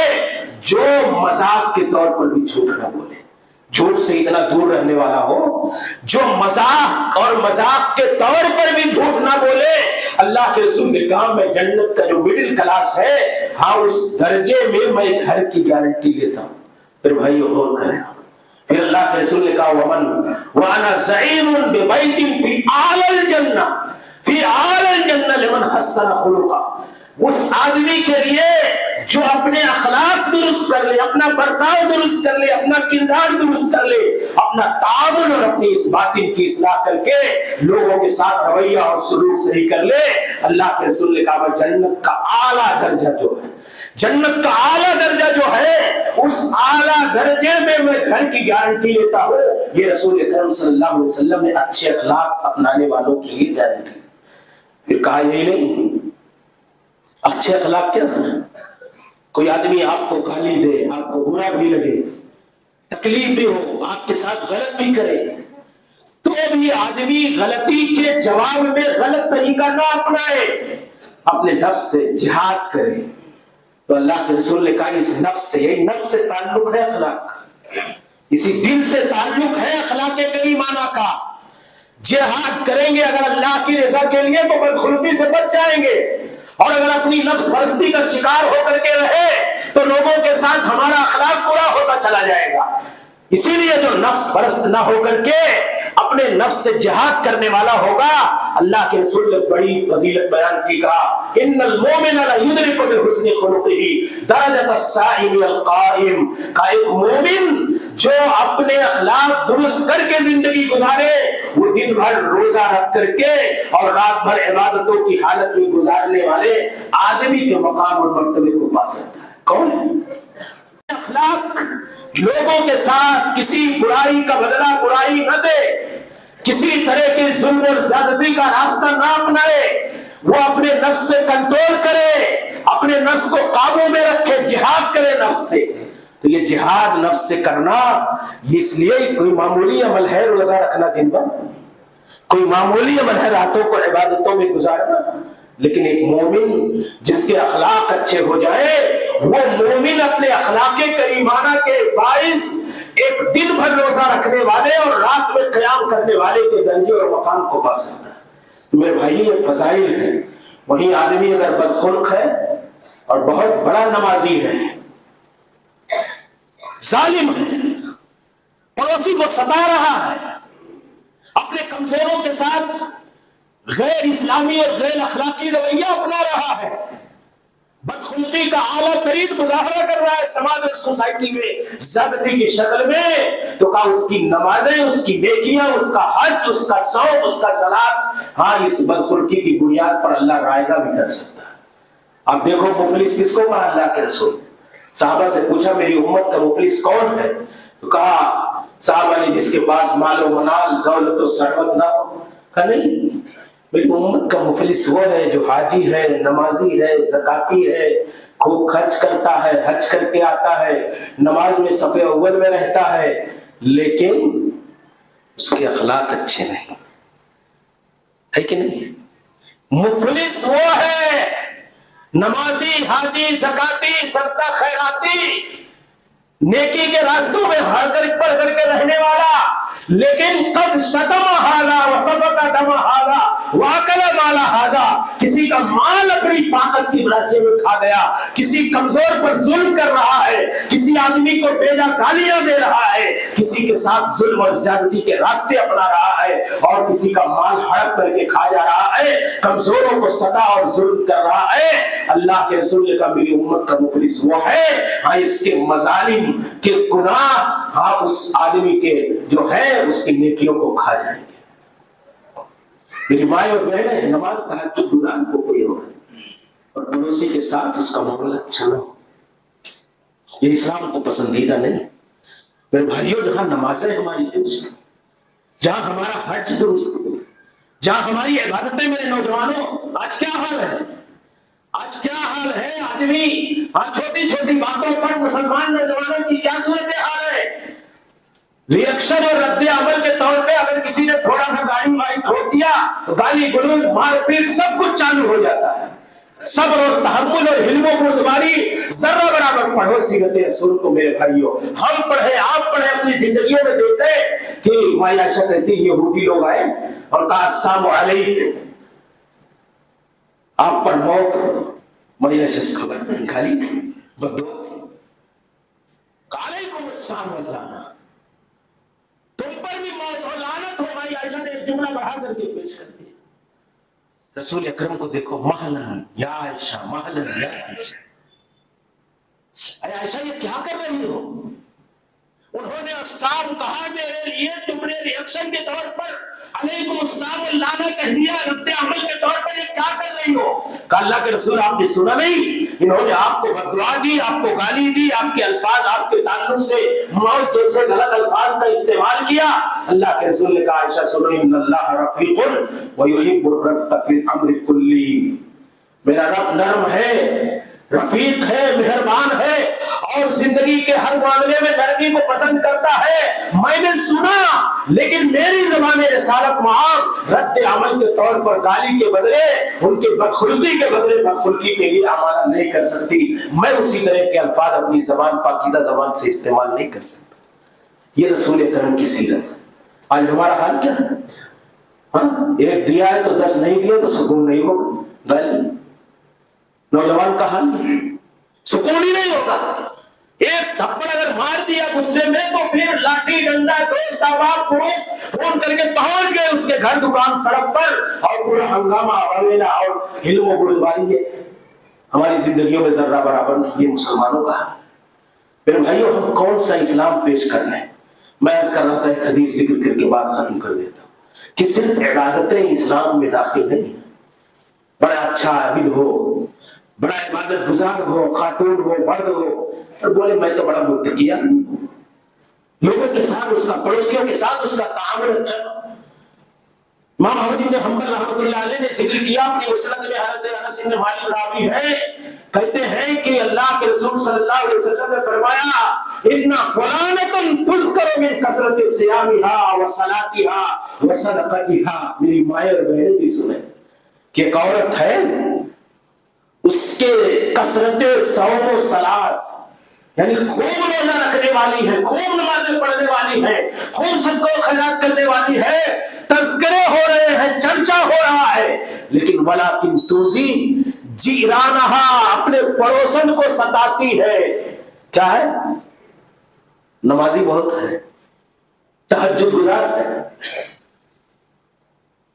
جو مذاق کے طور پر بھی جھوٹ نہ بولے، جھوٹ سے اتنا دور رہنے والا ہو، جو مذاق اور مذاق کے طور پر بھی جھوٹ نہ بولے۔ اللہ کے رسول نے کہا میں جنت کا جو مڈل کلاس ہے، اس درجے میں گھر کی گارنٹی لیتا ہوں۔ پھر بھائی اور کریں، پھر اللہ کے رسول نے کہا وَأَنَا زَعِيمٌ بِبَيْتٍ فِي أَعْلَى الْجَنَّةِ فِي أَعْلَى الْجَنَّةِ لِمَنْ حَسَّنَ خُلُقَهُ، اس آدمی کے لیے جو اپنے اخلاق درست کر لے، اپنا برتاؤ درست کر لے، اپنا کردار درست کر لے، اپنا تعامل اور اپنی اس باطن کی اصلاح کر کے لوگوں کے ساتھ رویہ اور سلوک صحیح کر لے، اللہ کے رسول نے کہا جنت کا اعلیٰ درجہ جو ہے، جنت کا اعلیٰ درجہ جو ہے، اس اعلیٰ درجے میں گھر کی گارنٹی لیتا ہوں۔ یہ رسول اکرم صلی اللہ علیہ وسلم نے اچھے اخلاق اپنانے والوں کے لیے گارنٹی۔ پھر کہا یہی نہیں، اچھے اخلاق کیا ہے؟ کوئی آدمی آپ کو گالی دے، آپ کو برا بھی لگے، تکلیف بھی ہو، آپ کے ساتھ غلط بھی کرے، تو بھی آدمی غلطی کے جواب میں غلط طریقہ نہ اپنائے، اپنے نفس سے جہاد کرے۔ تو اللہ کے رسول نے کہا اس نفس سے، یہی نفس سے تعلق ہے اخلاق کا، اسی دل سے تعلق ہے اخلاق کریمانہ کا۔ جہاد کریں گے اگر اللہ کی رضا کے لیے تو بدخلقی سے بچ جائیں گے، اور اگر اپنی نفس پرستی کا شکار ہو کر کے رہے تو لوگوں کے ساتھ ہمارا اخلاق برا ہوتا چلا جائے گا. اسی لیے جو نفس پرست نہ ہو کر کے اپنے نفس سے جہاد کرنے والا ہوگا, اللہ کے رسول نے بڑی فضیلت بیان کی, کہا ان المومن لا یدرک بحسن خلقه درجۃ الصائم القائم. کا ایک مومن جو اپنے اخلاق درست کر کے زندگی گزارے, وہ دن بھر روزہ رکھ کر کے اور رات بھر عبادتوں کی حالت میں گزارنے والے آدمی کے مقام اور مرتبے کو پا سکتا ہے. کون ہے؟ اخلاق لوگوں کے ساتھ کسی برائی کا بدلہ برائی نہ دے, کسی طرح کے ظلم اور زیادتی کا راستہ نہ اپنائے, وہ اپنے نفس سے کنٹرول کرے, اپنے نفس کو قابو میں رکھے, جہاد کرے نفس سے. تو یہ جہاد نفس سے کرنا یہ اس لیے کوئی معمولی عمل ہے روزہ رکھنا دن بھر, کوئی معمولی عمل ہے راتوں کو عبادتوں میں گزارنا, لیکن ایک مومن جس کے اخلاق اچھے ہو جائے, وہ مومن اپنے اخلاق کریمانہ کے باعث ایک دن بھر روزہ رکھنے والے اور رات میں قیام کرنے والے کے درجے اور مقام کو پا سکتا ہے. میرے بھائی یہ فضائل ہیں. وہیں آدمی اگر بدخلق ہے اور بہت بڑا نمازی ہے, ظالم ہے, پڑوسی کو ستا رہا ہے, اپنے کمزوروں کے ساتھ غیر اسلامی اور غیر اخلاقی رویہ اپنا رہا ہے, بدخلقی کا اعلیٰ ترین مظاہرہ کر رہا ہے سماج اور سوسائٹی میں زیادتی کی شکل میں, تو کہا اس کی نمازیں, اس کی نیکیاں, اس کا حج, اس کا صوم, اس کا صلاۃ, ہاں اس بدخلقی کی بنیاد پر اللہ رائے گا بھی کر سکتا ہے. اب دیکھو مفلس کس کو کہا اللہ کے رسول. صحابہ سے پوچھا میری امت کا مفلس کون ہے, تو کہا صحابہ نے جس کے پاس مال و منال, دولت و ثروت نہ ہو. کہا نہیں, میری امت کا مفلس وہ ہے جو حاجی ہے, نمازی ہے, زکاتی ہے, خوب خرچ کرتا ہے, حج کر کے آتا ہے, نماز میں صف اول میں رہتا ہے, لیکن اس کے اخلاق اچھے نہیں ہے کہ نہیں. مفلس وہ ہے نمازی, حاجی, زکاتی, صدقہ خیراتی, نیکی کے راستوں میں پڑھ کر کے رہنے والا, لیکن قد شتم ھذا وسفک دم ھذا واکل مال ھذا, کسی کا مال اپنی طاقت کی وجہ میں کھا گیا, کسی کمزور پر ظلم کر رہا ہے, کسی آدمی کو بیجا گالیاں دے رہا ہے, کسی کے ساتھ ظلم اور زیادتی کے راستے اپنا رہا ہے, اور کسی کا مال ہڑپ کر کے کھا جا رہا ہے, کمزوروں کو ستا اور ظلم کر رہا ہے. اللہ کے رسول نے کہا میری امت کا مفلس وہ ہے, ہاں اس کے مظالم کے گناہ ہاں اس آدمی کے جو ہے اس کی نیکیوں کو کھا جائیں گے. میری مائیں اور بہنیں, نماز تہجد گناہ کو کوئی ہو اور پڑوسی کے ساتھ اس کا معاملہ اچھا نہ ہو, یہ اسلام کو پسندیدہ نہیں. میرے بھائیوں, جہاں نمازیں ہماری درست, جہاں ہمارا حج درست, جہاں ہماری عبادتیں, میرے نوجوانوں آج کیا حال ہے, آج کیا حال ہے. آدمی چھوٹی چھوٹی باتوں پر مسلمان نوجوانوں کی کیا صورت حال ہے. ریئیکشن اور رد عمل کے طور پہ اگر کسی نے تھوڑا سا گاڑی وائی ٹھوک دیا تو گالی گلوچ, مار پیٹ, سب کچھ چالو ہو جاتا ہے. صبر اور تحمل اور حلم و بردباری ذرہ برابر پڑھو سیرت رسول کو. میرے بھائیوں, ہم پڑھے, آپ پڑھے, اپنی زندگیوں میں دیکھتے کہ مائی عائشہ کہتی یہودی لوگ آئے اور کہا السلام علیکم, آپ پر موت. مائی عائشہ سے خبر نہیں, گالی تھی, بددعا تھی. علیکم السلام اللہ, تم پر بھی موت ہو, لعنت ہو. مائی عائشہ نے ایک جملہ بڑھا کر کے پیش کر دیا. رسول اکرم کو دیکھو, مہلن یا عائشہ, مہلن یا عائشہ. اے عائشہ یہ کیا کر رہی ہو؟ انہوں نے السلام کہا میرے لیے, تم نے ریئیکشن کے طور پر علیکم السلام اللہ نے کہہ دیا, رد عمل کے طور پر یہ کیا کر رہی ہو؟ کہ اللہ کے رسول آپ نے سنا نہیں, انہوں نے آپ کو بددعا دی, آپ کو گالی دی, آپ کے الفاظ, آپ کے تعلق سے موت جیسے غلط الفاظ کا استعمال کیا. اللہ کے رسول نے کہا عائشہ سنو, ان اللہ رفیق ویحب الرفق فی الامر کلی, میرا رب نرم ہے, رفیق ہے, مہربان ہے, اور زندگی کے ہر معاملے میں نرمی کو پسند کرتا ہے. میں نے سنا, لیکن میری زبان رسالت معاف رد عمل کے طور پر گالی کے بدلے, ان کے بدخلقی کے بدلے بدخلقی کے لیے امانہ نہیں کر سکتی. میں اسی طرح کے الفاظ اپنی زبان, پاکیزہ زبان سے استعمال نہیں کر سکتا. یہ رسول اکرم کی سیرت. آج ہمارا حال کیا ہے؟ ہاں, ایک دیا ہے تو 10 نہیں دیا تو سکون نہیں ہوگا. گالی. نوجوان کا حال نہیں, سکون ہی نہیں ہوگا. ایک تھپڑ اگر مار دیا غصے میں تو پھر لاٹھی ڈنڈا دوست احباب کو فون کر کے پہنچ گئے اس کے گھر دکان سڑک پر اور پورا ہنگامہ واویلا اور علم و بردباری ہے. ہماری زندگیوں میں ذرہ برابر نہیں. یہ مسلمانوں کا ہے. میرے بھائیوں ہم کون سا اسلام پیش کر رہے ہیں؟ میں عرض کر رہا تھا ایک حدیث ذکر کر کے بات ختم کر دیتا ہوں کہ صرف عبادتیں اسلام میں داخل نہیں. بڑا اچھا عابد ہو, بڑا عبادت گزار ہو, خاتون ہو, مرد ہو, سب بولے میں تو بڑا متقی آدمی ہوں, لوگوں کے ساتھ اس کا, پڑوسیوں کے ساتھ اس کا تعامل اچھا. امام احمد بن حنبل رحمۃ اللہ علیہ نے ذکر کیا اپنی مسند میں, حضرت انس بن مالک راوی ہے, کہتے ہیں کہ اللہ کے رسول صلی اللہ علیہ وسلم نے فرمایا ان فلانۃ تذکر من کثرت صیامها وصلاتها وصدقتها. میری مائیں اور بہنیں بھی سنیں کہ ایک عورت ہے اس کے کثرت صوم و صلات یعنی خوب روزہ رکھنے والی ہے, خوب نمازیں پڑھنے والی ہے, خوب صدقہ و خیرات کرنے والی ہے, تذکرے ہو رہے ہیں, چرچا ہو رہا ہے, لیکن ولیکن توزی جیرانہا اپنے پڑوسن کو ستاتی ہے. کیا ہے؟ نمازی بہت ہے, تہجد گزار ہے,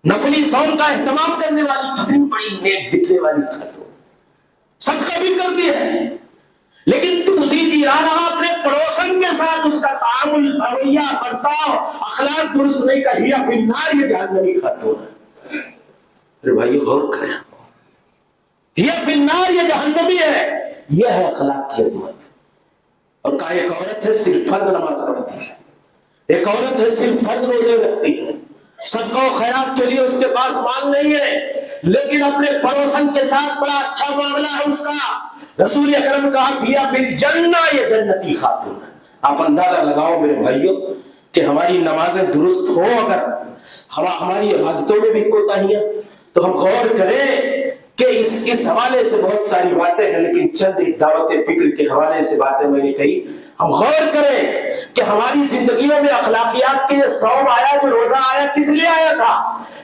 نفلی صوم کا اہتمام کرنے والی, کتنی بڑی نیک دکھنے والی خاتون, صدقہ بھی کرتی ہے, لیکن تم اسی جیرانہ اپنے پڑوسن کے ساتھ اس کا تعامل, رویہ, برتاؤ, اخلاق درست نہیں کا, ہی فی النار, یہ جہنمی خاتون ہے. میرے بھائی غور کریں, ہی فی النار, یہ جہنمی ہے. یہ ہے اخلاق کی عظمت. اور کہا ایک عورت ہے صرف فرض نماز پڑھتی ہے, ایک عورت ہے صرف فرض روزے رکھتی ہے, صدقہ و خیرات کے لیے اس کے پاس مال نہیں ہے, لیکن اپنے پڑوسن کے ساتھ بڑا اچھا معاملہ ہے اس کا. رسول اکرم کہا فیا فی الجنہ, یہ جنتی خاتون. آپ اندازہ لگاؤ میرے بھائیوں کہ ہماری نمازیں درست ہو, اگر ہماری عبادتوں میں بھی کوتاہیاں, تو ہم غور کریں کہ اس حوالے سے بہت ساری باتیں ہیں, لیکن چند ایک دعوت فکر کے حوالے سے باتیں میں نے کہی. ہم غور کریں کہ ہماری زندگیوں میں اخلاقیات کے یہ صوم آیا, جو روزہ آیا, کس لیے آیا تھا؟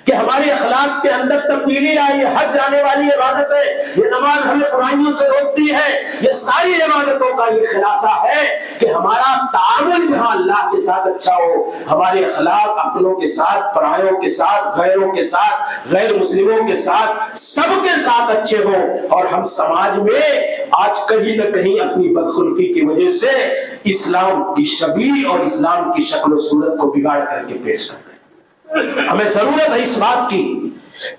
کہ ہمارے اخلاق کے اندر تبدیلی آئی. حج جانے والی عبادت ہے, یہ نماز ہمیں برائیوں سے روکتی ہے, یہ ساری عبادتوں کا یہ خلاصہ ہے کہ ہمارا تعامل جہاں اللہ کے ساتھ اچھا ہو, ہمارے اخلاق اپنوں کے ساتھ, پرایوں کے ساتھ, غیروں کے ساتھ, غیر مسلموں کے ساتھ, سب کے ساتھ اچھے ہوں. اور ہم سماج میں آج کہیں نہ کہیں اپنی بدخلقی کی وجہ سے اسلام کی شبیہ اور اسلام کی شکل و صورت کو بگاڑ کر کے پیش کر رہے ہیں. ہمیں ضرورت ہے اس بات کی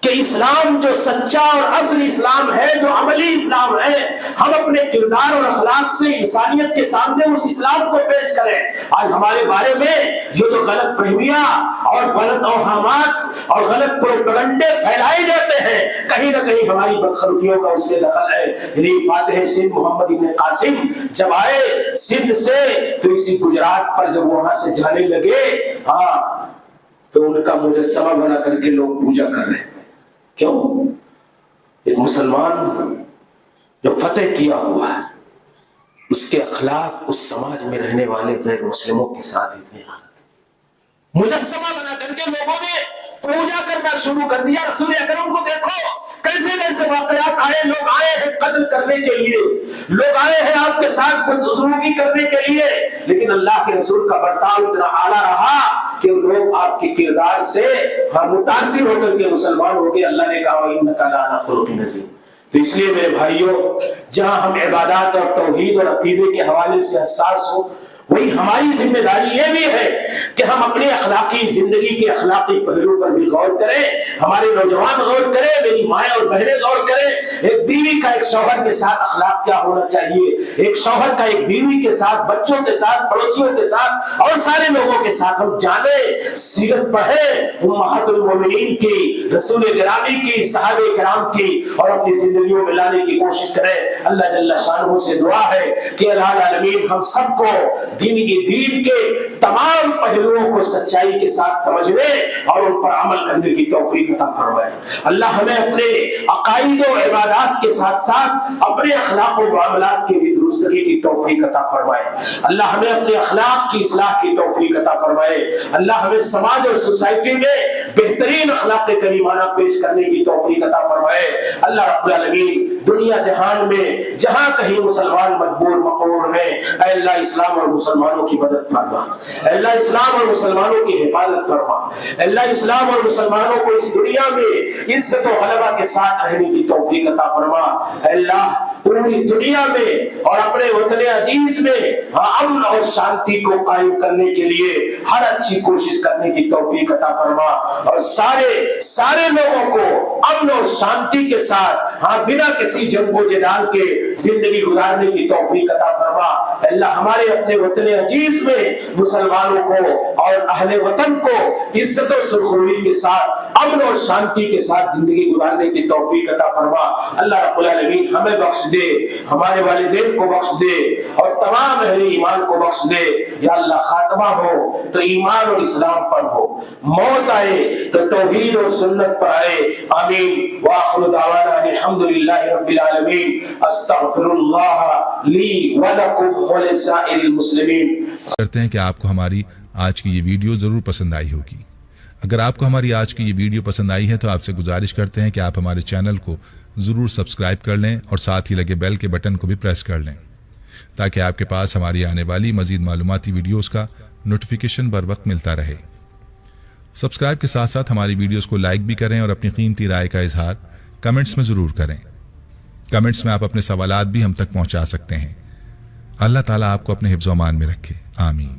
کہ اسلام جو سچا اور اصل اسلام ہے, جو عملی اسلام ہے, ہم اپنے کردار اور اخلاق سے انسانیت کے سامنے اس اسلام کو پیش کریں. آج ہمارے بارے میں جو غلط فہمیاں اور غلط اوہامات اور غلط پروپیگنڈے پھیلائے جاتے ہیں, کہیں نہ کہیں ہماری بدخلقیوں کا اس میں دخل ہے. یعنی فاتح سندھ محمد ابن قاسم جب آئے سندھ سے تو اسی گجرات پر جب وہاں سے جانے لگے, تو ان کا مجسمہ بنا کر کے لوگ پوجا کر رہے تھے. کیوں؟ ایک مسلمان جو فتح کیا ہوا ہے, اس کے اخلاق اس سماج میں رہنے والے غیر مسلموں کے ساتھ اتنے مجسمہ بنا کر کے لوگوں نے پوجا کرنا شروع کر دیا. رسول اکرم کو دیکھو کیسے کیسے واقعات آئے. لوگ آئے ہیں قتل کرنے کے لیے, لوگ آئے ہیں آپ کے ساتھ بدسلوکی کرنے کے لیے, لیکن اللہ کے رسول کا برتاؤ اتنا اعلیٰ رہا کہ لوگ آپ کے کردار سے متاثر ہو کر کے مسلمان ہو گئے. اللہ نے کہا انک لعلی خلق عظیم. تو اس لیے میرے بھائیوں, جہاں ہم عبادات اور توحید اور عقیدے کے حوالے سے حساس ہو, وہی ہماری ذمہ داری یہ بھی ہے کہ ہم اپنے اخلاقی زندگی کے اخلاقی پہلو پر بھی غور کریں. ہمارے نوجوان غور کریں, میری مائیں اور بہنیں غور کریں. ایک بیوی کا ایک شوہر کے ساتھ اخلاق کیا ہونا چاہیے, ایک شوہر کا ایک بیوی کے ساتھ, بچوں کے ساتھ, پڑوسیوں کے ساتھ اور سارے لوگوں کے ساتھ ہم جانیں, سیرت پڑھیں امہات المومنین کی, رسول گرامی کی, صحابہ کرام کی, اور اپنی زندگیوں میں لانے کی کوشش کریں. اللہ جل شانہ سے دعا ہے کہ اللہ العالمین ہم سب کو دین کے تمام پہلوؤں کو سچائی کے ساتھ سمجھنے اور ان پر عمل کرنے کی توفیق عطا فرمائے. اللہ ہمیں اپنے عقائد و عبادات کے ساتھ ساتھ اپنے اخلاق و معاملات کے بھی درستگی کی توفیق عطا فرمائے، اللہ ہمیں اپنے اخلاق کی اصلاح کی توفیق عطا فرمائے، اللہ ہمیں سماج اور سوسائٹی میں بہترین اخلاق کریمانہ پیش کرنے کی توفیق عطا فرمائے۔ اللہ رب العالمین دنیا جہان میں جہاں کہیں مسلمان مجبور مقہور ہیں، اے اللہ اسلام اور مسلمانوں کی مدد فرما، اے اللہ اسلام اور مسلمانوں کی حفاظت فرما، اے اللہ اسلام اور مسلمانوں کو اس دنیا میں عزت و غلبہ کے ساتھ رہنے کی توفیق عطا فرما، اے اللہ پوری دنیا میں اور اپنے وطن عزیز میں امن اور شانتی کو قائم کرنے کے لیے ہر اچھی کوشش کرنے کی توفیق عطا فرما، اور سارے لوگوں کو امن اور شانتی کے ساتھ بنا کسی جنگ و جدال کے زندگی گزارنے کی توفیق عطا فرما۔ اللہ ہمارے اپنے وطن عزیز میں مسلمانوں کو اور اہل وطن کو عزت و سرخروئی کے ساتھ امن اور شانتی کے ساتھ زندگی گزارنے کی توفیق عطا فرما۔ اللہ رب العالمین ہمیں بخش دے، ہمارے والدین کو بخش دے، اور تمام اہل ایمان کو بخش دے۔ یا اللہ خاتمہ ہو تو ایمان اور اسلام پر ہو، موت آئے تو توحید اور سنت پر آئے، آمین۔ وآخر دعوانا الحمدللہ رب العالمین، استغفر اللہ لی ولکم ولسائر المسلمین۔ کرتے ہیں کہ آپ کو ہماری آج کی یہ ویڈیو ضرور پسند آئی ہوگی۔ اگر آپ کو ہماری آج کی یہ ویڈیو پسند آئی ہے تو آپ سے گزارش کرتے ہیں کہ آپ ہمارے چینل کو ضرور سبسکرائب کر لیں اور ساتھ ہی لگے بیل کے بٹن کو بھی پریس کر لیں تاکہ آپ کے پاس ہماری آنے والی مزید معلوماتی ویڈیوز کا نوٹیفیکیشن بر وقت ملتا رہے۔ سبسکرائب کے ساتھ ساتھ ہماری ویڈیوز کو لائک بھی کریں اور اپنی قیمتی رائے کا اظہار کمنٹس میں ضرور کریں۔ کمنٹس میں آپ اپنے سوالات بھی ہم تک پہنچا سکتے ہیں۔ اللہ تعالیٰ آپ کو اپنے حفظ و امان میں رکھے، آمین۔